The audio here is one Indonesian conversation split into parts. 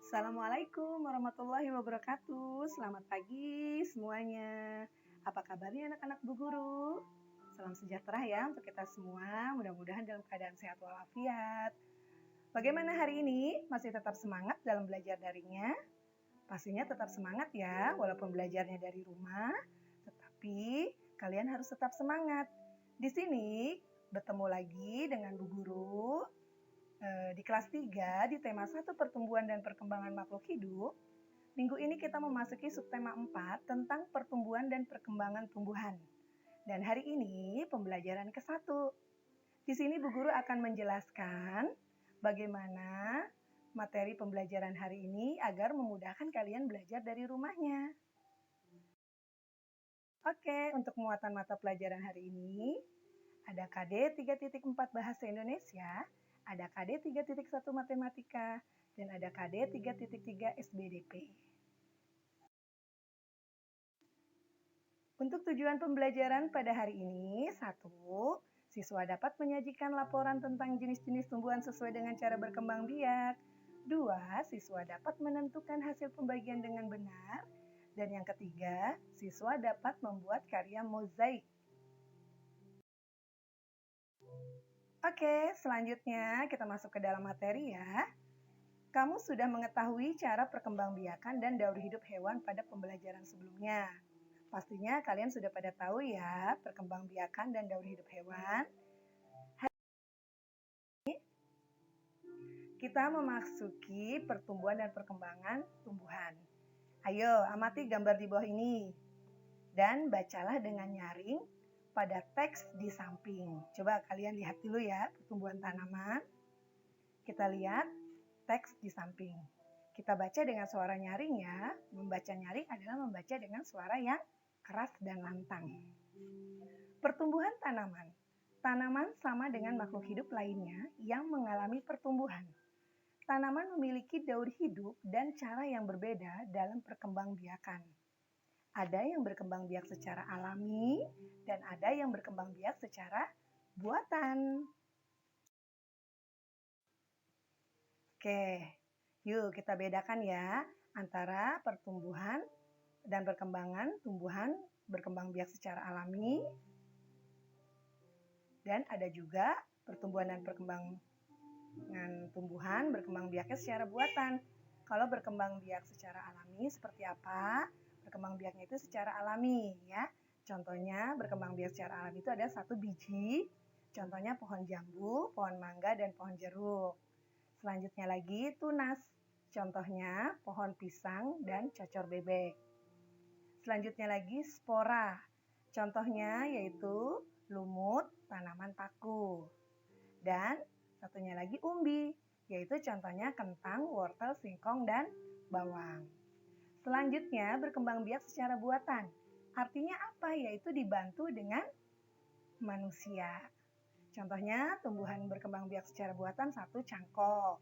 Assalamualaikum warahmatullahi wabarakatuh. Selamat pagi semuanya. Apa kabarnya anak-anak Bu Guru? Salam sejahtera ya untuk kita semua. Mudah-mudahan dalam keadaan sehat walafiat. Bagaimana hari ini? Masih tetap semangat dalam belajar daringnya? Pastinya tetap semangat ya, walaupun belajarnya dari rumah. Tetapi kalian harus tetap semangat. Di sini bertemu lagi dengan Bu Guru di kelas 3 di tema 1 pertumbuhan dan perkembangan makhluk hidup. Minggu ini kita memasuki subtema 4 tentang pertumbuhan dan perkembangan tumbuhan. Dan hari ini pembelajaran ke-1. Di sini Bu Guru akan menjelaskan bagaimana materi pembelajaran hari ini agar memudahkan kalian belajar dari rumahnya. Oke, untuk muatan mata pelajaran hari ini ada KD 3.4 Bahasa Indonesia, ada KD 3.1 Matematika, dan ada KD 3.3 SBDP. Untuk tujuan pembelajaran pada hari ini, 1. Siswa dapat menyajikan laporan tentang jenis-jenis tumbuhan sesuai dengan cara berkembang biak. 2. Siswa dapat menentukan hasil pembagian dengan benar. Dan yang ketiga, siswa dapat membuat karya mozaik. Oke, selanjutnya kita masuk ke dalam materi ya. Kamu sudah mengetahui cara perkembangbiakan dan daur hidup hewan pada pembelajaran sebelumnya. Pastinya kalian sudah pada tahu ya perkembangbiakan dan daur hidup hewan. Hari ini kita memasuki pertumbuhan dan perkembangan tumbuhan. Ayo, amati gambar di bawah ini. Dan bacalah dengan nyaring pada teks di samping. Coba kalian lihat dulu ya pertumbuhan tanaman. Kita lihat teks di samping. Kita baca dengan suara nyaring ya. Membaca nyaring adalah membaca dengan suara yang keras dan lantang. Pertumbuhan tanaman. Tanaman sama dengan makhluk hidup lainnya yang mengalami pertumbuhan. Tanaman memiliki daur hidup dan cara yang berbeda dalam perkembangbiakan. Ada yang berkembang biak secara alami dan ada yang berkembang biak secara buatan. Oke, yuk kita bedakan ya antara pertumbuhan dan perkembangan tumbuhan berkembang biak secara alami dan ada juga pertumbuhan dan perkembangan tumbuhan berkembang biaknya secara buatan. Kalau berkembang biak secara alami seperti apa? Berkembang biaknya itu secara alami ya. Contohnya berkembang biak secara alami itu ada 1 biji. Contohnya pohon jambu, pohon mangga, dan pohon jeruk. Selanjutnya lagi tunas. Contohnya pohon pisang dan cocor bebek. Selanjutnya lagi spora. Contohnya yaitu lumut, tanaman paku. Dan satunya lagi umbi, yaitu contohnya kentang, wortel, singkong, dan bawang. Selanjutnya berkembang biak secara buatan. Artinya apa? Yaitu dibantu dengan manusia. Contohnya tumbuhan berkembang biak secara buatan 1 cangkok.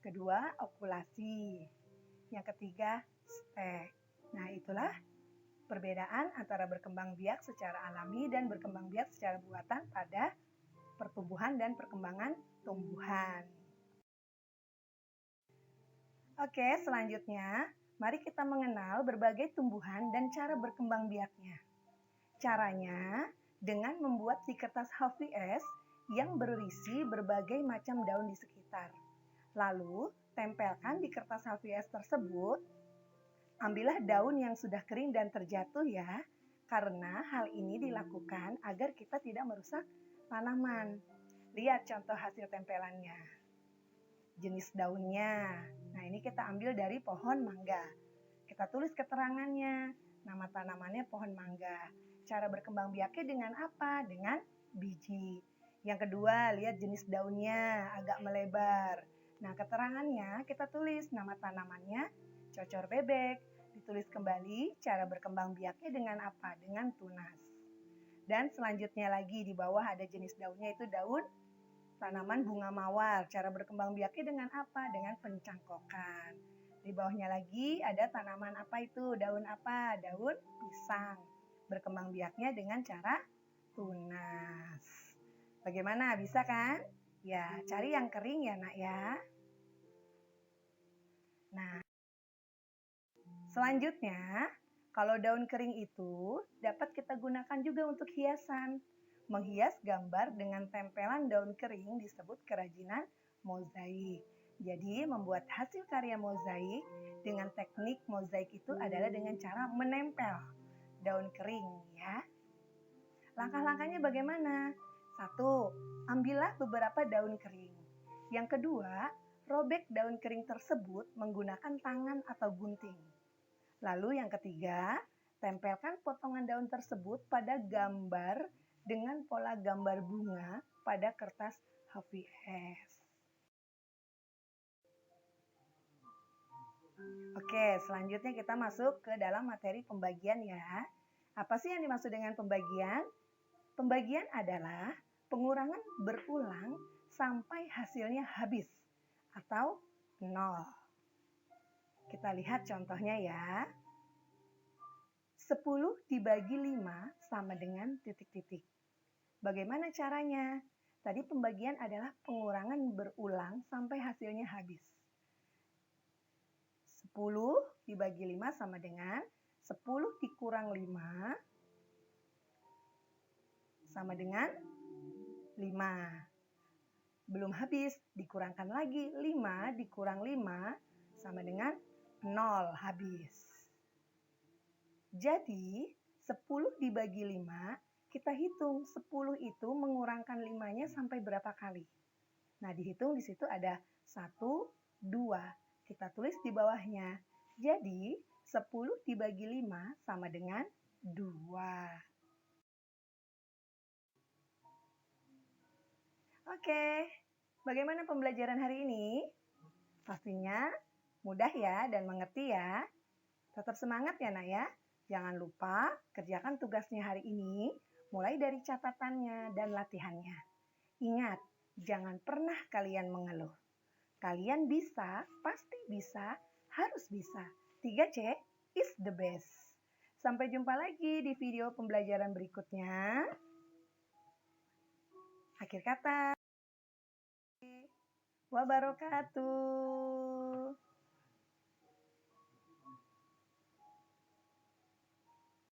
Kedua okulasi. Yang ketiga stek. Nah itulah perbedaan antara berkembang biak secara alami dan berkembang biak secara buatan pada pertumbuhan dan perkembangan tumbuhan. Oke, selanjutnya mari kita mengenal berbagai tumbuhan dan cara berkembang biaknya. Caranya dengan membuat di kertas HVS yang berisi berbagai macam daun di sekitar. Lalu tempelkan di kertas HVS tersebut. Ambillah daun yang sudah kering dan terjatuh ya, karena hal ini dilakukan agar kita tidak merusak tanaman. Lihat contoh hasil tempelannya. Jenis daunnya. Nah, ini kita ambil dari pohon mangga. Kita tulis keterangannya. Nama tanamannya pohon mangga. Cara berkembang biaknya dengan apa? Dengan biji. Yang kedua, lihat jenis daunnya agak melebar. Nah, keterangannya kita tulis nama tanamannya cocor bebek. Ditulis kembali cara berkembang biaknya dengan apa? Dengan tunas. Dan selanjutnya lagi di bawah ada jenis daunnya itu daun tanaman bunga mawar. Cara berkembang biaknya dengan apa? Dengan pencangkokan. Di bawahnya lagi ada tanaman apa itu? Daun apa? Daun pisang. Berkembang biaknya dengan cara tunas. Bagaimana? Bisa kan? Ya, cari yang kering ya nak ya. Nah, selanjutnya, kalau daun kering itu dapat kita gunakan juga untuk hiasan. Menghias gambar dengan tempelan daun kering disebut kerajinan mozaik. Jadi, membuat hasil karya mozaik dengan teknik mozaik itu adalah dengan cara menempel daun kering ya. Langkah-langkahnya bagaimana? 1. Ambillah beberapa daun kering. Yang kedua, robek daun kering tersebut menggunakan tangan atau gunting. Lalu yang ketiga, tempelkan potongan daun tersebut pada gambar dengan pola gambar bunga pada kertas HVS. Oke, selanjutnya kita masuk ke dalam materi pembagian ya. Apa sih yang dimaksud dengan pembagian? Pembagian adalah pengurangan berulang sampai hasilnya habis atau nol. Kita lihat contohnya ya. 10 dibagi 5 sama dengan titik-titik. Bagaimana caranya? Tadi pembagian adalah pengurangan berulang sampai hasilnya habis. 10 dibagi 5 sama dengan 10 dikurang 5 sama dengan 5. Belum habis, dikurangkan lagi 5 dikurang 5 sama dengan 0 habis. Jadi, 10 dibagi 5, kita hitung 10 itu mengurangkan 5-nya sampai berapa kali. Nah, dihitung di situ ada 1, 2. Kita tulis di bawahnya. Jadi, 10 dibagi 5 sama dengan 2. Oke, bagaimana pembelajaran hari ini? Pastinya mudah ya dan mengerti ya. Tetap semangat ya nak ya. Jangan lupa kerjakan tugasnya hari ini mulai dari catatannya dan latihannya. Ingat, jangan pernah kalian mengeluh. Kalian bisa, pasti bisa, harus bisa. 3C is the best. Sampai jumpa lagi di video pembelajaran berikutnya. Akhir kata. Wabarakatuh.